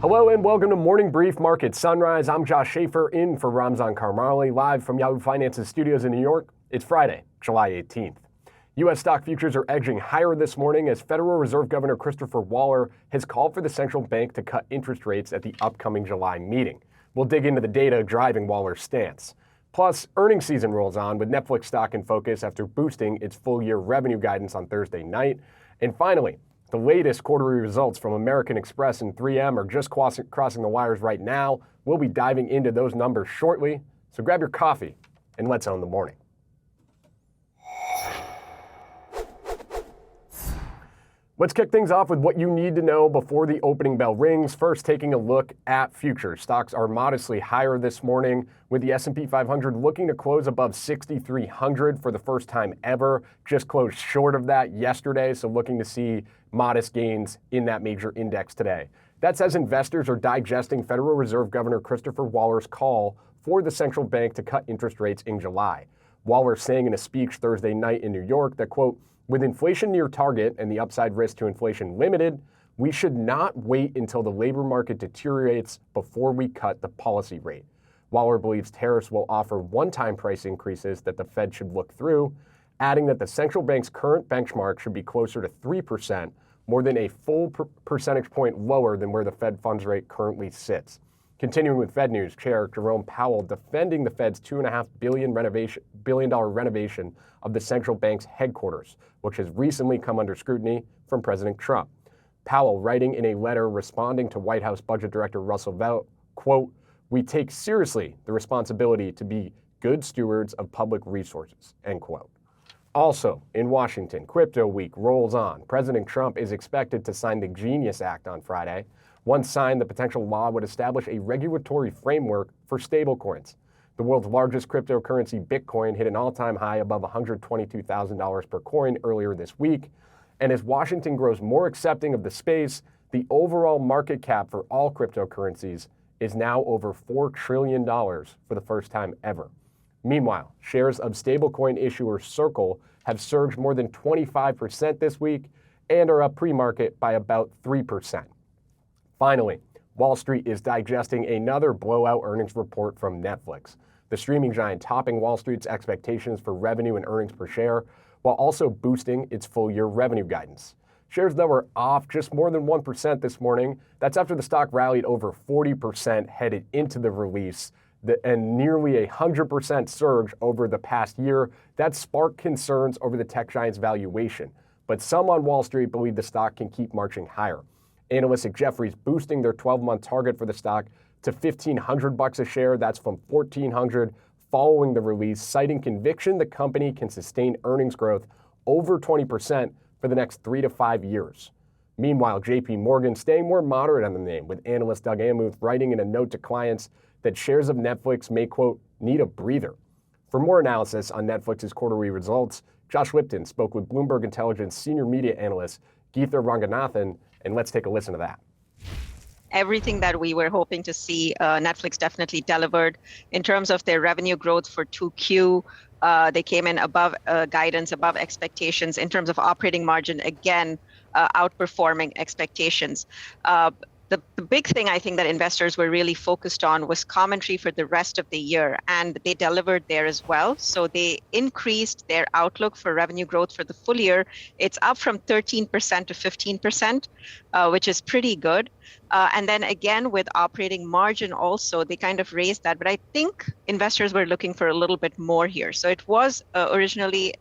Hello and welcome to Morning Brief Market Sunrise. I'm Josh Schafer in for Ramzan Karmali, live from Yahoo Finance's studios in New York. It's Friday, July 18th. U.S. stock futures are edging higher this morning as Federal Reserve Governor Christopher Waller has called for the central bank to cut interest rates at the upcoming July meeting. We'll dig into the data driving Waller's stance. Plus, earnings season rolls on with Netflix stock in focus after boosting its full-year revenue guidance on Thursday night. And finally, the latest quarterly results from American Express and 3M are just crossing the wires right now. We'll be diving into those numbers shortly, so grab your coffee and let's own the morning. Let's kick things off with what you need to know before the opening bell rings. First, taking a look at futures. Stocks are modestly higher this morning, with the S&P 500 looking to close above 6,300 for the first time ever. Just closed short of that yesterday, so looking to see modest gains in that major index today. That's as investors are digesting Federal Reserve Governor Christopher Waller's call for the central bank to cut interest rates in July. Waller saying in a speech Thursday night in New York that, quote, "With inflation near target and the upside risk to inflation limited, we should not wait until the labor market deteriorates before we cut the policy rate." Waller believes tariffs will offer one-time price increases that the Fed should look through, adding that the central bank's current benchmark should be closer to 3%, more than a full percentage point lower than where the Fed funds rate currently sits. Continuing with Fed News, Chair Jerome Powell defending the Fed's $2.5 billion renovation of the central bank's headquarters, which has recently come under scrutiny from President Trump. Powell, writing in a letter responding to White House Budget Director Russell Velt, quote, "We take seriously the responsibility to be good stewards of public resources," end quote. Also, in Washington, Crypto Week rolls on. President Trump is expected to sign the Genius Act on Friday. Once signed, the potential law would establish a regulatory framework for stablecoins. The world's largest cryptocurrency, Bitcoin, hit an all-time high above $122,000 per coin earlier this week. And as Washington grows more accepting of the space, the overall market cap for all cryptocurrencies is now over $4 trillion for the first time ever. Meanwhile, shares of stablecoin issuer Circle have surged more than 25% this week and are up pre-market by about 3%. Finally, Wall Street is digesting another blowout earnings report from Netflix, the streaming giant topping Wall Street's expectations for revenue and earnings per share, while also boosting its full-year revenue guidance. Shares, though, are off just more than 1% this morning. That's after the stock rallied over 40% headed into the release, and nearly 100% surge over the past year. That sparked concerns over the tech giant's valuation. But some on Wall Street believe the stock can keep marching higher. Analysts at Jefferies boosting their 12-month target for the stock to $1,500 a share. That's from $1,400 following the release, citing conviction the company can sustain earnings growth over 20% for the next 3 to 5 years. Meanwhile, JP Morgan staying more moderate on the name, with analyst Doug Amuth writing in a note to clients that shares of Netflix may, quote, "need a breather." For more analysis on Netflix's quarterly results, Josh Lipton spoke with Bloomberg Intelligence senior media analyst Geetha Ranganathan, and let's take a listen to that. Everything that we were hoping to see, Netflix definitely delivered in terms of their revenue growth for 2Q. They came in above guidance, above expectations. In terms of operating margin, again, outperforming expectations. The big thing I think that investors were really focused on was commentary for the rest of the year, and they delivered there as well. So they increased their outlook for revenue growth for the full year. It's up from 13% to 15%, which is pretty good. And then again, with operating margin also, they kind of raised that. But I think investors were looking for a little bit more here. So it was originally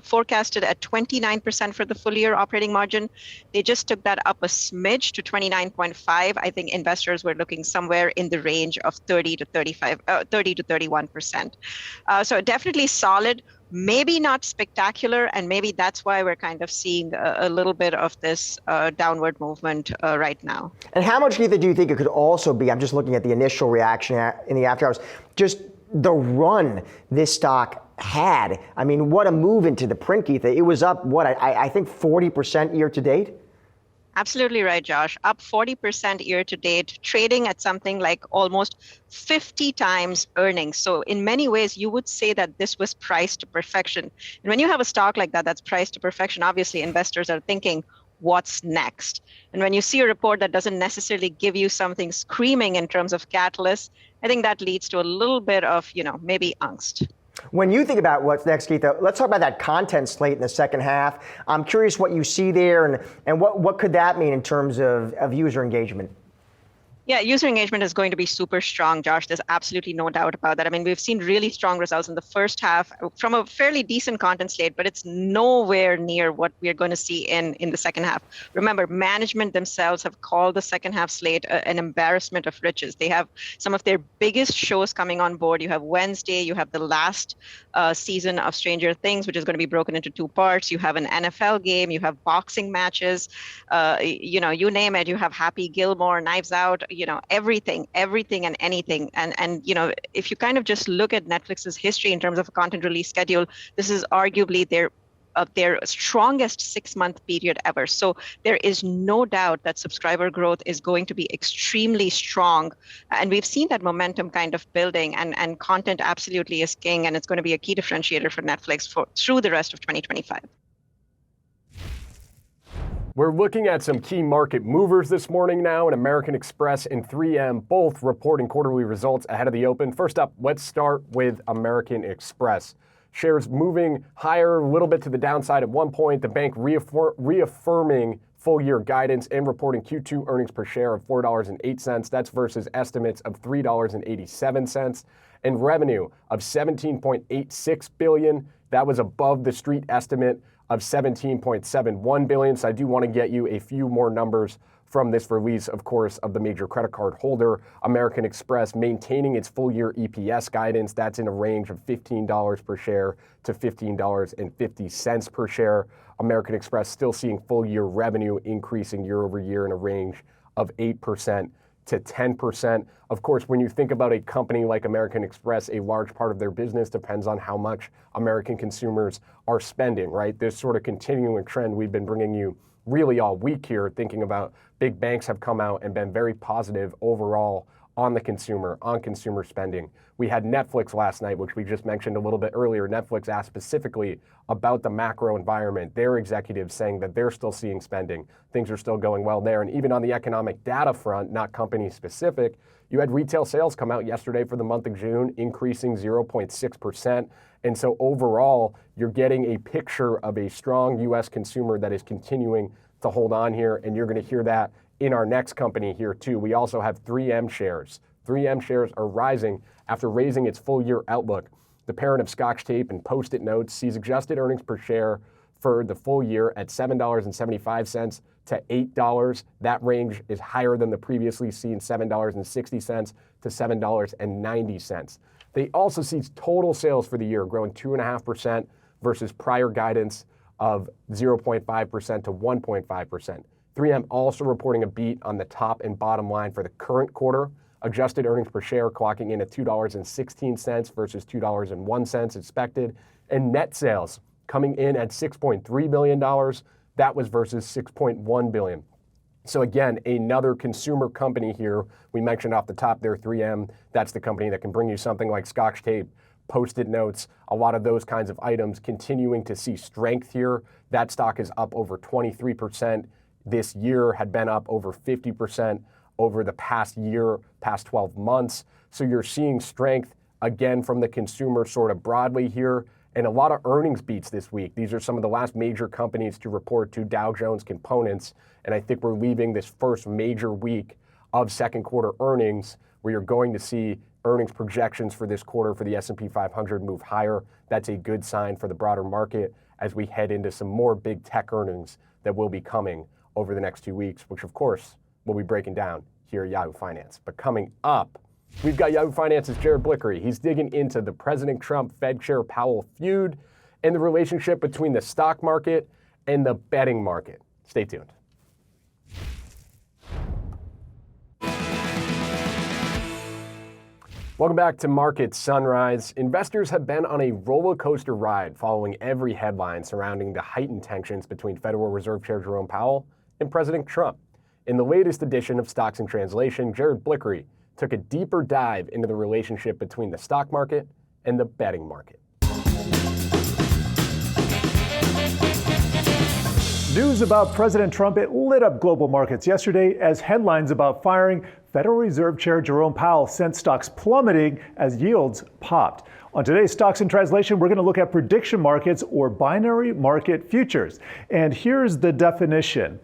forecasted at 29% for the full year operating margin. They just took that up a smidge to 29.5. I think investors were looking somewhere in the range of 30 to 31%. So definitely solid, maybe not spectacular, and maybe that's why we're kind of seeing a little bit of this downward movement right now. And how much, Geetha, do you think it could also be? I'm just looking at the initial reaction in the after hours. Just the run this stock had. I mean, what a move into the print, Geetha. It was up, I think 40% year to date? Absolutely right, Josh. Up 40% year to date, trading at something like almost 50 times earnings. So in many ways, you would say that this was priced to perfection. And when you have a stock like that that's priced to perfection, obviously investors are thinking, what's next. And when you see a report that doesn't necessarily give you something screaming in terms of catalysts, I think that leads to a little bit of, maybe angst. When you think about what's next, Keith, let's talk about that content slate in the second half. I'm curious what you see there and what could that mean in terms of user engagement? Yeah, user engagement is going to be super strong, Josh. There's absolutely no doubt about that. I mean, we've seen really strong results in the first half from a fairly decent content slate, but it's nowhere near what we're going to see in the second half. Remember, management themselves have called the second half slate an embarrassment of riches. They have some of their biggest shows coming on board. You have Wednesday, you have the last season of Stranger Things, which is going to be broken into 2 parts. You have an NFL game, you have boxing matches, you name it. You have Happy Gilmore, Knives Out, everything and anything. And if you kind of just look at Netflix's history in terms of a content release schedule, this is arguably their strongest 6-month period ever. So there is no doubt that subscriber growth is going to be extremely strong. And we've seen that momentum kind of building, and content absolutely is king, and it's going to be a key differentiator for Netflix through the rest of 2025. We're looking at some key market movers this morning now, and American Express and 3M both reporting quarterly results ahead of the open. First up, let's start with American Express. Shares moving higher a little bit to the downside at one point. The bank reaffirming full-year guidance and reporting Q2 earnings per share of $4.08. That's versus estimates of $3.87. And revenue of $17.86 billion. That was above the street estimate of $17.71 billion. So I do want to get you a few more numbers from this release, of course, of the major credit card holder. American Express maintaining its full-year EPS guidance. That's in a range of $15 per share to $15.50 per share. American Express still seeing full-year revenue increasing year over year in a range of 8% to 10%. Of course, when you think about a company like American Express, a large part of their business depends on how much American consumers are spending, right? This sort of continuing trend we've been bringing you really all week here, thinking about big banks have come out and been very positive overall on the consumer, on consumer spending. We had Netflix last night, which we just mentioned a little bit earlier. Netflix asked specifically about the macro environment. Their executives saying that they're still seeing spending. Things are still going well there. And even on the economic data front, not company specific, you had retail sales come out yesterday for the month of June, increasing 0.6%. And so overall, you're getting a picture of a strong U.S. consumer that is continuing to hold on here. And you're going to hear that in our next company here too. We also have 3M shares. 3M shares are rising after raising its full-year outlook. The parent of Scotch Tape and Post-it Notes sees adjusted earnings per share for the full year at $7.75 to $8. That range is higher than the previously seen $7.60 to $7.90. They also see total sales for the year growing 2.5% versus prior guidance of 0.5% to 1.5%. 3M also reporting a beat on the top and bottom line for the current quarter. Adjusted earnings per share clocking in at $2.16 versus $2.01 expected. And net sales coming in at $6.3 billion. That was versus $6.1 billion. So again, another consumer company here. We mentioned off the top there, 3M. That's the company that can bring you something like Scotch Tape, Post-it Notes, a lot of those kinds of items continuing to see strength here. That stock is up over 23%. This year had been up over 50% over the past year, past 12 months. So you're seeing strength again from the consumer sort of broadly here, and a lot of earnings beats this week. These are some of the last major companies to report to Dow Jones Components, and I think we're leaving this first major week of second quarter earnings where you're going to see earnings projections for this quarter for the S&P 500 move higher. That's a good sign for the broader market as we head into some more big tech earnings that will be coming over the next 2 weeks, which of course we'll be breaking down here at Yahoo Finance. But coming up, we've got Yahoo Finance's Jared Blickery. He's digging into the President Trump Fed Chair Powell feud and the relationship between the stock market and the betting market. Stay tuned. Welcome back to Market Sunrise. Investors have been on a roller coaster ride following every headline surrounding the heightened tensions between Federal Reserve Chair Jerome Powell and President Trump. In the latest edition of Stocks in Translation, Jared Blickery took a deeper dive into the relationship between the stock market and the betting market. News about President Trump, it lit up global markets yesterday as headlines about firing Federal Reserve Chair Jerome Powell sent stocks plummeting as yields popped. On today's Stocks in Translation, we're going to look at prediction markets or binary market futures. And here's the definition.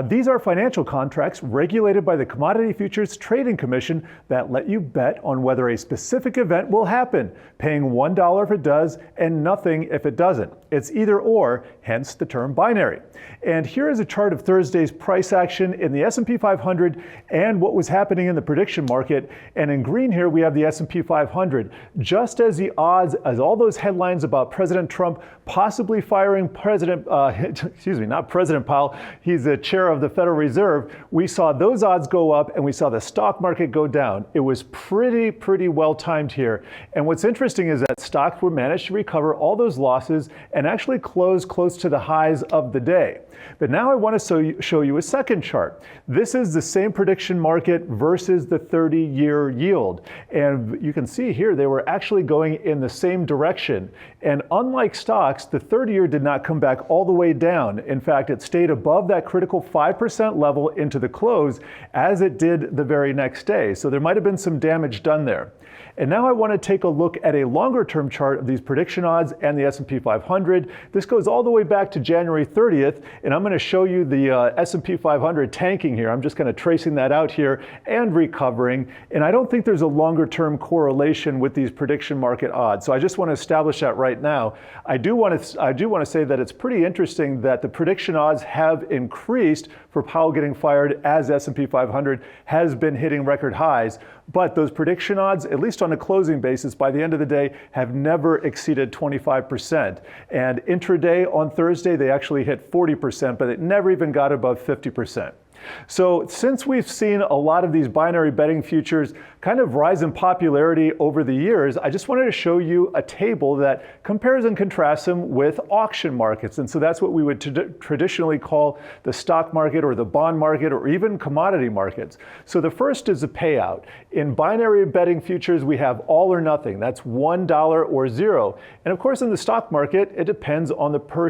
These are financial contracts regulated by the Commodity Futures Trading Commission that let you bet on whether a specific event will happen, paying $1 if it does and nothing if it doesn't. It's either or, hence the term binary. And here is a chart of Thursday's price action in the S&P 500 and what was happening in the prediction market. And in green here, we have the S&P 500. Just as the odds, as all those headlines about President Trump possibly firing not President Powell, he's the chair of the Federal Reserve, we saw those odds go up and we saw the stock market go down. It was pretty well timed here. And what's interesting is that stocks were managed to recover all those losses and actually close close to the highs of the day. But now I want to show you a second chart. This is the same prediction market versus the 30-year yield. And you can see here they were actually going in the same direction. And unlike stocks, the 30-year did not come back all the way down. In fact, it stayed above that critical 5% level into the close as it did the very next day. So there might have been some damage done there. And now I want to take a look at a longer term chart of these prediction odds and the S&P 500. This goes all the way back to January 30th, and I'm going to show you the S&P 500 tanking here. I'm just kind of tracing that out here and recovering. And I don't think there's a longer term correlation with these prediction market odds. So I just want to establish that right now. I do want to say that it's pretty interesting that the prediction odds have increased for Powell getting fired as S&P 500 has been hitting record highs. But those prediction odds, at least on a closing basis, by the end of the day, have never exceeded 25%. And intraday on Thursday, they actually hit 40%, but it never even got above 50%. So since we've seen a lot of these binary betting futures kind of rise in popularity over the years, I just wanted to show you a table that compares and contrasts them with auction markets. And so that's what we would traditionally call the stock market or the bond market or even commodity markets. So the first is a payout. In binary betting futures, we have all or nothing. That's $1 or zero. And of course, in the stock market, it depends on the per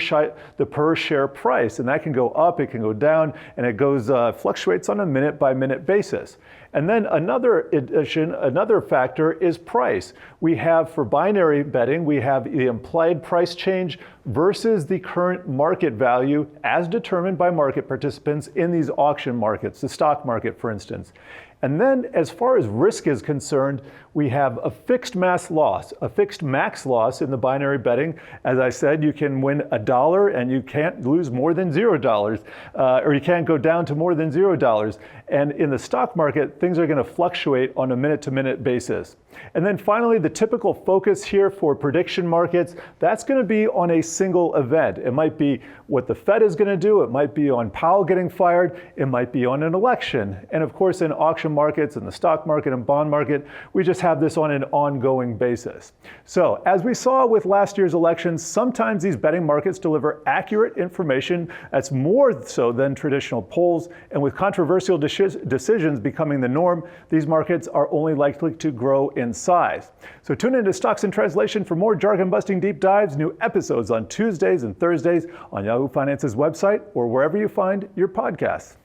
share price. And that can go up, it can go down, and it goes fluctuates on a minute-by-minute basis. And then another factor is price. We have, for binary betting, we have the implied price change versus the current market value as determined by market participants in these auction markets, the stock market, for instance. And then as far as risk is concerned, we have a fixed max loss in the binary betting. As I said, you can win $1 and you can't lose more than $0, or you can't go down to more than $0. And in the stock market, things are going to fluctuate on a minute-to-minute basis. And then finally, the typical focus here for prediction markets, that's going to be on a single event. It might be what the Fed is going to do. It might be on Powell getting fired. It might be on an election. And of course, in auction markets, in the stock market and bond market, we just have this on an ongoing basis. So as we saw with last year's elections, sometimes these betting markets deliver accurate information that's more so than traditional polls. And with controversial decisions becoming the norm, these markets are only likely to grow in size. So tune into Stocks in Translation for more jargon-busting deep dives, new episodes on Tuesdays and Thursdays on Yahoo Finance's website or wherever you find your podcasts.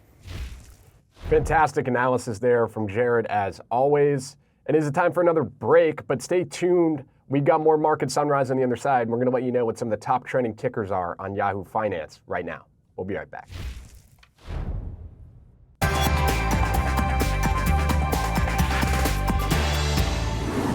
Fantastic analysis there from Jared, as always. It is a time for another break, but stay tuned. We've got more Market Sunrise on the other side. We're going to let you know what some of the top trending tickers are on Yahoo Finance right now. We'll be right back.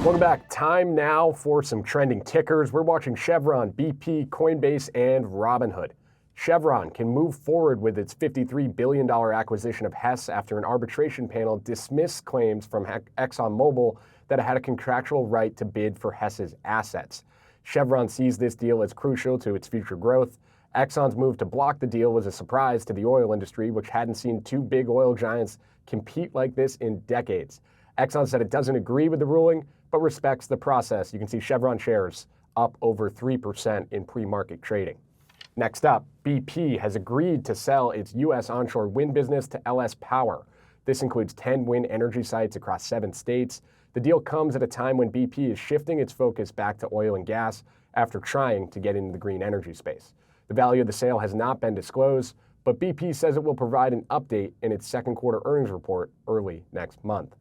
Welcome back. Time now for some trending tickers. We're watching Chevron, BP, Coinbase, and Robinhood. Chevron can move forward with its $53 billion acquisition of Hess after an arbitration panel dismissed claims from ExxonMobil that it had a contractual right to bid for Hess's assets. Chevron sees this deal as crucial to its future growth. Exxon's move to block the deal was a surprise to the oil industry, which hadn't seen two big oil giants compete like this in decades. Exxon said it doesn't agree with the ruling, but respects the process. You can see Chevron shares up over 3% in pre-market trading. Next up, BP has agreed to sell its U.S. onshore wind business to LS Power. This includes 10 wind energy sites across 7 states. The deal comes at a time when BP is shifting its focus back to oil and gas after trying to get into the green energy space. The value of the sale has not been disclosed, but BP says it will provide an update in its second quarter earnings report early next month.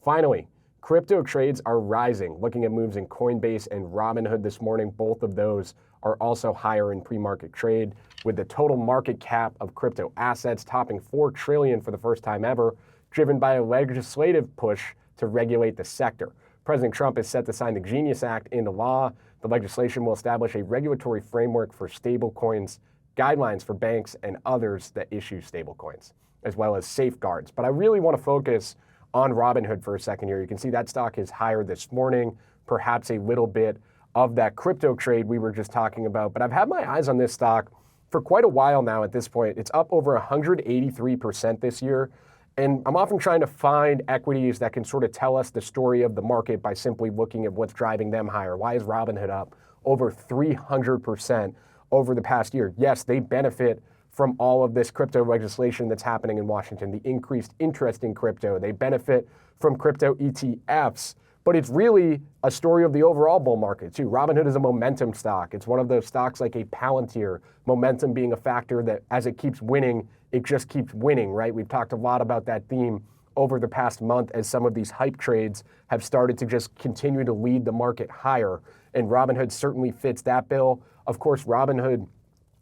Finally, crypto trades are rising. Looking at moves in Coinbase and Robinhood this morning, both of those are also higher in pre-market trade, with the total market cap of crypto assets topping $4 trillion for the first time ever, driven by a legislative push to regulate the sector. President Trump is set to sign the Genius Act into law. The legislation will establish a regulatory framework for stablecoins, guidelines for banks and others that issue stablecoins, as well as safeguards. But I really want to focus on Robinhood for a second here. You can see that stock is higher this morning, perhaps a little bit of that crypto trade we were just talking about. But I've had my eyes on this stock for quite a while now at this point. It's up over 183% this year. And I'm often trying to find equities that can sort of tell us the story of the market by simply looking at what's driving them higher. Why is Robinhood up over 300% over the past year? Yes, they benefit from all of this crypto legislation that's happening in Washington, the increased interest in crypto. They benefit from crypto ETFs, but it's really a story of the overall bull market too. Robinhood is a momentum stock. It's one of those stocks like a Palantir, momentum being a factor that as it keeps winning, it just keeps winning, right? We've talked a lot about that theme over the past month as some of these hype trades have started to just continue to lead the market higher. And Robinhood certainly fits that bill. Of course, Robinhood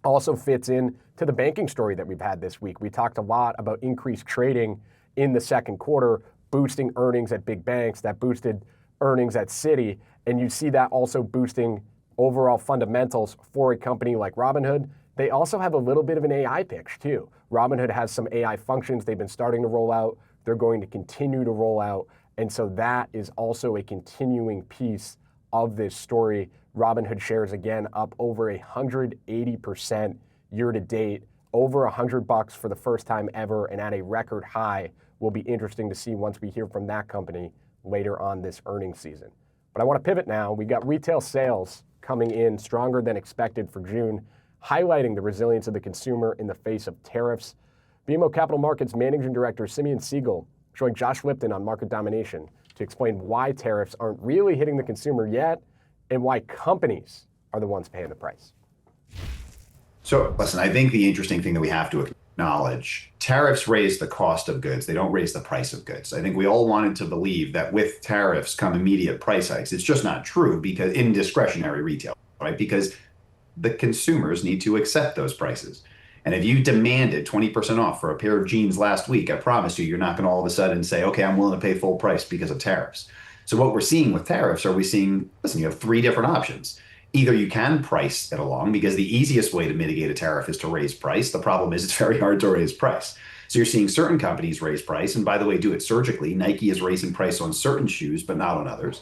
also fits in to the banking story that we've had this week. We talked a lot about increased trading in the second quarter, boosting earnings at big banks, that boosted earnings at Citi, and you see that also boosting overall fundamentals for a company like Robinhood. They also have a little bit of an AI pitch too. Robinhood has some AI functions they've been starting to roll out. They're going to continue to roll out, and so that is also a continuing piece of this story. Robinhood shares again up over 180% year to date, over $100 for the first time ever, and at a record high. Will be interesting to see once we hear from that company later on this earnings season. But I want to pivot now. We got retail sales coming in stronger than expected for June, highlighting the resilience of the consumer in the face of tariffs. BMO Capital Markets Managing Director Simeon Siegel joined Josh Lipton on Market Domination to explain why tariffs aren't really hitting the consumer yet and why companies are the ones paying the price. So listen, I think the interesting thing that we have to acknowledge, tariffs raise the cost of goods. They don't raise the price of goods. I think we all wanted to believe that with tariffs come immediate price hikes. It's just not true because in discretionary retail, right? Because the consumers need to accept those prices. And if you demanded 20% off for a pair of jeans last week, I promise you, you're not going to all of a sudden say, okay, I'm willing to pay full price because of tariffs. So what we're seeing with tariffs are listen, you have three different options. Either you can price it along because the easiest way to mitigate a tariff is to raise price. The problem is it's very hard to raise price. So you're seeing certain companies raise price. And by the way, do it surgically. Nike is raising price on certain shoes, but not on others.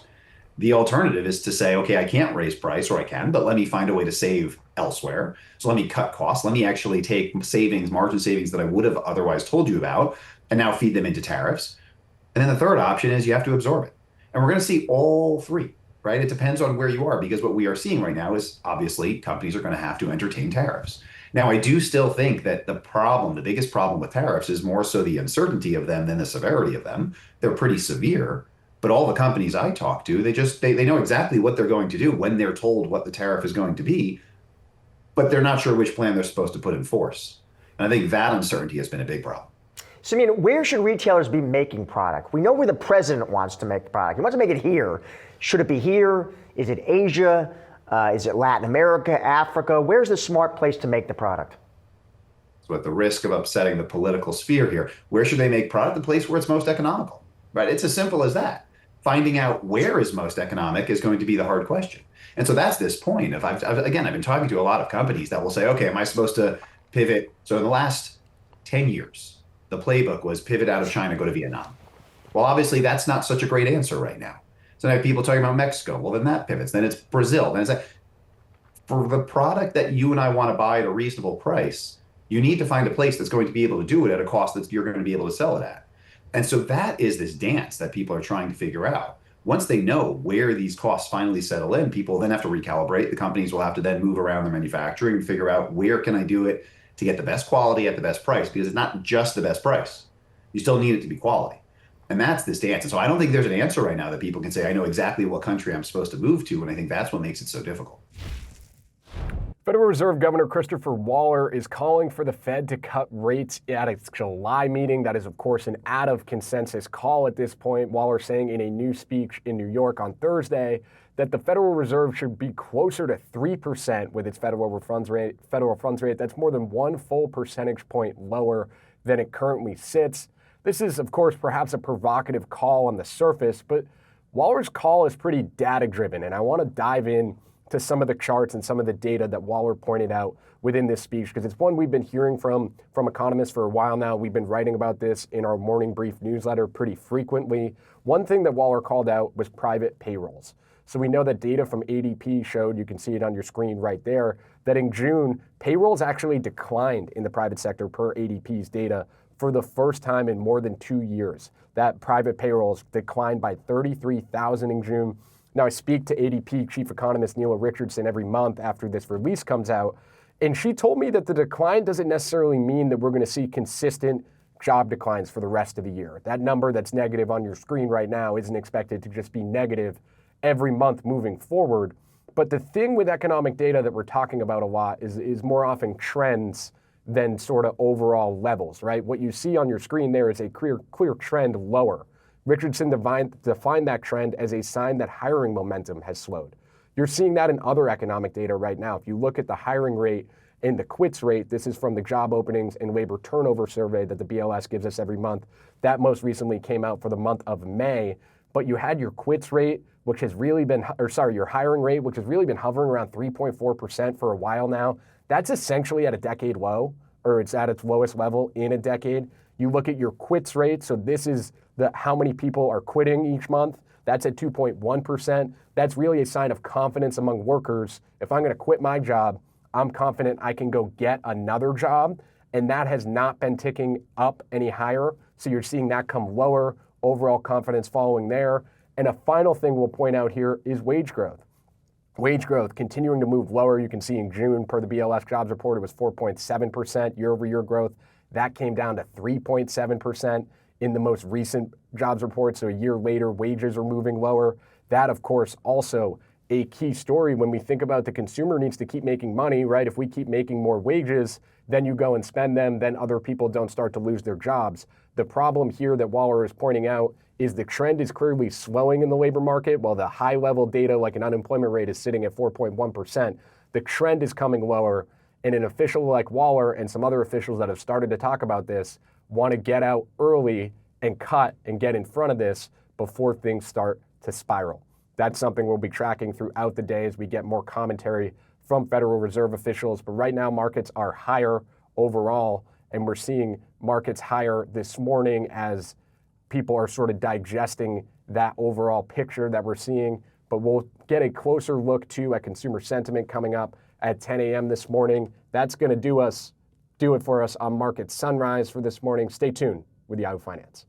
The alternative is to say, okay, I can't raise price, or I can, but let me find a way to save elsewhere. So let me cut costs. Let me actually take savings, margin savings that I would have otherwise told you about, and now feed them into tariffs. And then the third option is you have to absorb it. And we're going to see all three, right? It depends on where you are, because what we are seeing right now is obviously companies are going to have to entertain tariffs. Now, I do still think that the biggest problem with tariffs is more so the uncertainty of them than the severity of them. They're pretty severe. But all the companies I talk to, they know exactly what they're going to do when they're told what the tariff is going to be, but they're not sure which plan they're supposed to put in force. And I think that uncertainty has been a big problem. Simeon, where should retailers be making product? We know where the president wants to make the product. He wants to make it here. Should it be here? Is it Asia? Is it Latin America, Africa? Where's the smart place to make the product? So at the risk of upsetting the political sphere here, where should they make product? The place where it's most economical, right? It's as simple as that. Finding out where is most economic is going to be the hard question. And so that's this point of, I've been talking to a lot of companies that will say, okay, am I supposed to pivot? So in the last 10 years, the playbook was pivot out of China, go to Vietnam. Well, obviously that's not such a great answer right now. So now people talking about Mexico, well, then that pivots. Then it's Brazil. Then it's like, for the product that you and I want to buy at a reasonable price, you need to find a place that's going to be able to do it at a cost that you're going to be able to sell it at. And so that is this dance that people are trying to figure out. Once they know where these costs finally settle in, people then have to recalibrate. The companies will have to then move around their manufacturing and figure out where can I do it to get the best quality at the best price, because it's not just the best price. You still need it to be quality. And that's this dance. And so I don't think there's an answer right now that people can say, I know exactly what country I'm supposed to move to. And I think that's what makes it so difficult. Federal Reserve Governor Christopher Waller is calling for the Fed to cut rates at its July meeting. That is, of course, an out of consensus call at this point. Waller saying in a new speech in New York on Thursday that the Federal Reserve should be closer to 3% with its federal funds rate. That's more than 1 full percentage point lower than it currently sits. This is, of course, perhaps a provocative call on the surface, but Waller's call is pretty data-driven, and I want to dive in to some of the charts and some of the data that Waller pointed out within this speech, because it's one we've been hearing from economists for a while now. We've been writing about this in our morning brief newsletter pretty frequently. One thing that Waller called out was private payrolls. So we know that data from ADP showed, you can see it on your screen right there, that in June, payrolls actually declined in the private sector per ADP's data for the first time in more than 2 years. That private payrolls declined by 33,000 in June. Now, I speak to ADP chief economist Neela Richardson every month after this release comes out, and she told me that the decline doesn't necessarily mean that we're going to see consistent job declines for the rest of the year. That number that's negative on your screen right now isn't expected to just be negative every month moving forward. But the thing with economic data that we're talking about a lot is more often trends than sort of overall levels, right? What you see on your screen there is a clear trend lower. Richardson defined that trend as a sign that hiring momentum has slowed. You're seeing that in other economic data right now. If you look at the hiring rate and the quits rate, this is from the job openings and labor turnover survey that the BLS gives us every month. That most recently came out for the month of May. But you had your quits rate, which has really been, your hiring rate, which has really been hovering around 3.4% for a while now. That's essentially at a decade low, or it's at its lowest level in a decade. You look at your quits rate, so this is how many people are quitting each month. That's at 2.1%. That's really a sign of confidence among workers. If I'm going to quit my job, I'm confident I can go get another job, and that has not been ticking up any higher. So you're seeing that come lower, overall confidence following there. And a final thing we'll point out here is wage growth. Wage growth continuing to move lower. You can see in June, per the BLS jobs report, it was 4.7% year-over-year growth. That came down to 3.7% in the most recent jobs report. So a year later, wages are moving lower. That, of course, also a key story when we think about the consumer needs to keep making money, right? If we keep making more wages, then you go and spend them, then other people don't start to lose their jobs. The problem here that Waller is pointing out is the trend is clearly slowing in the labor market. While the high level data, like an unemployment rate, is sitting at 4.1%, the trend is coming lower. And an official like Waller and some other officials that have started to talk about this want to get out early and cut and get in front of this before things start to spiral. That's something we'll be tracking throughout the day as we get more commentary from Federal Reserve officials. But right now, markets are higher overall, and we're seeing markets higher this morning as people are sort of digesting that overall picture that we're seeing. But we'll get a closer look too at consumer sentiment coming up at 10 a.m. this morning. That's going to do it for us on Market Sunrise for this morning. Stay tuned with Yahoo Finance.